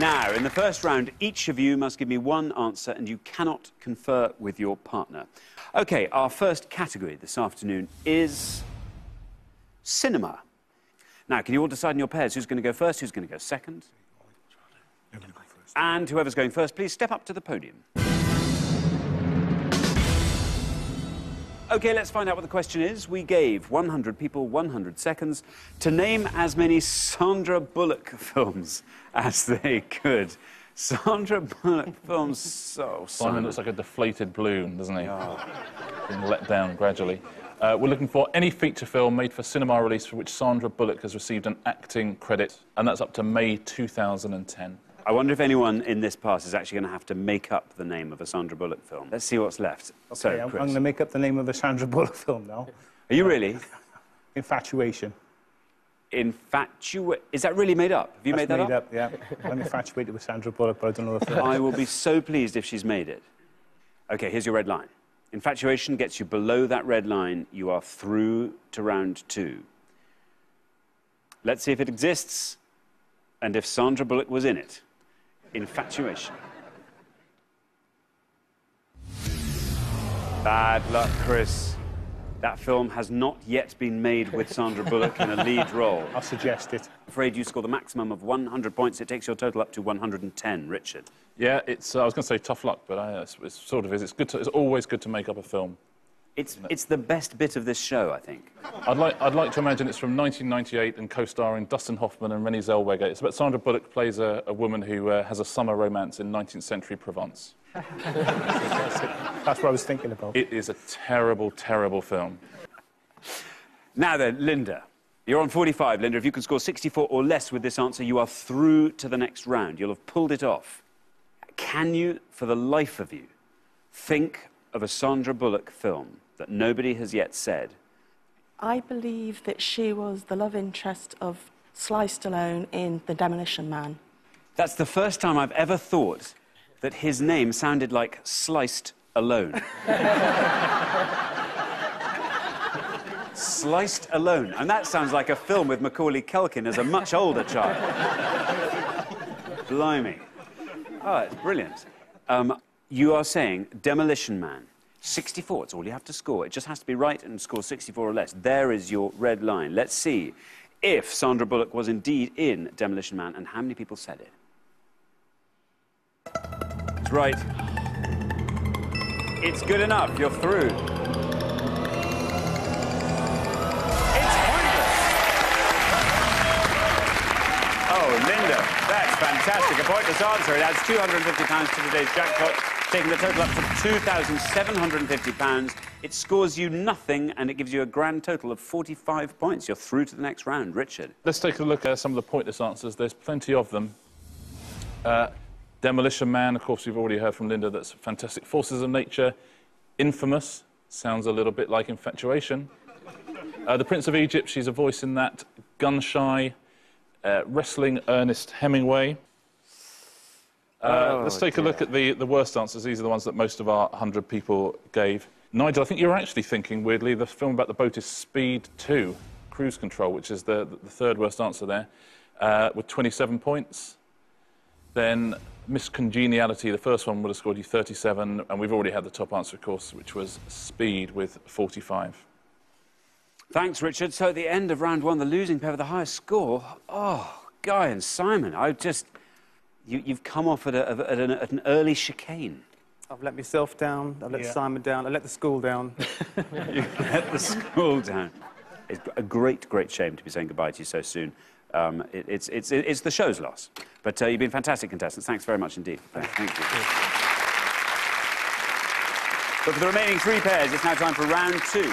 Now, in the first round, each of you must give me one answer and you cannot confer with your partner. OK, our first category this afternoon is cinema. Now, can you all decide in your pairs who's going to go first, who's going to go second? And whoever's going first, please step up to the podium. OK, let's find out what the question is. We gave 100 people 100 seconds to name as many Sandra Bullock films as they could. Sandra Bullock films, so... Simon looks like a deflated balloon, doesn't he? Oh. Being let down gradually. We're looking for any feature film made for cinema release for which Sandra Bullock has received an acting credit, and that's up to May 2010. I wonder if anyone in this pass is actually going to have to make up the name of a Sandra Bullock film. Let's see what's left. OK, so, I'm going to make up the name of a Sandra Bullock film now. Are you really? Infatuation. Is that really made up? Have you made that up? Yeah. I'm infatuated with Sandra Bullock, but I don't know the film. I will be so pleased if she's made it. OK, here's your red line. Infatuation gets you below that red line. You are through to round 2. Let's see if it exists and if Sandra Bullock was in it. Infatuation. Bad luck, Chris. That film has not yet been made with Sandra Bullock in a lead role. I'll suggest it. I'm afraid you score the maximum of 100 points. It takes your total up to 110. Richard. Yeah, it's. I was going to say tough luck, but it sort of is. It's always good to make up a film. It's the best bit of this show, I think. I'd like to imagine it's from 1998 and co-starring Dustin Hoffman and Renée Zellweger. It's about Sandra Bullock plays a woman who has a summer romance in 19th century Provence. That's what I was thinking about. It is a terrible, terrible film. Now then, Linda. You're on 45, Linda. If you can score 64 or less with this answer, you are through to the next round. You'll have pulled it off. Can you, for the life of you, think of a Sandra Bullock film that nobody has yet said? I believe that she was the love interest of Sly Stallone in The Demolition Man. That's the first time I've ever thought that his name sounded like Sliced Alone. Sliced Alone. And that sounds like a film with Macaulay Culkin as a much older child. Blimey. Oh, it's brilliant. You are saying Demolition Man. 64, it's all you have to score. It just has to be right and score 64 or less. There is your red line. Let's see if Sandra Bullock was indeed in Demolition Man and how many people said it. It's right. It's good enough. You're through. It's pointless. Oh, Linda, that's fantastic. A pointless answer. It adds £250 to today's jackpot, taking the total up to £2,750. It scores you nothing, and it gives you a grand total of 45 points. You're through to the next round. Richard. Let's take a look at some of the pointless answers. There's plenty of them. Demolition Man, of course, we've already heard from Linda, that's fantastic. Forces of Nature. Infamous. Sounds a little bit like Infatuation. The Prince of Egypt, she's a voice in that. Gun-Shy. Wrestling, Ernest Hemingway. Let's take a look at the worst answers. These are the ones that most of our 100 people gave. Nigel, I think you're actually thinking, weirdly, the film about the boat is Speed 2, Cruise Control, which is the third worst answer there, with 27 points. Then Miss Congeniality, the first one, would have scored you 37, and we've already had the top answer, of course, which was Speed with 45. Thanks, Richard. So at the end of round 1, the losing pair with the highest score, oh, Guy and Simon, you've come off at an early chicane. I've let myself down, I've let Simon down, I let the school down. You let the school down. It's a great, great shame to be saying goodbye to you so soon. It's the show's loss. But you've been fantastic contestants. Thanks very much indeed. Thank you. But for the remaining 3 pairs, it's now time for round 2.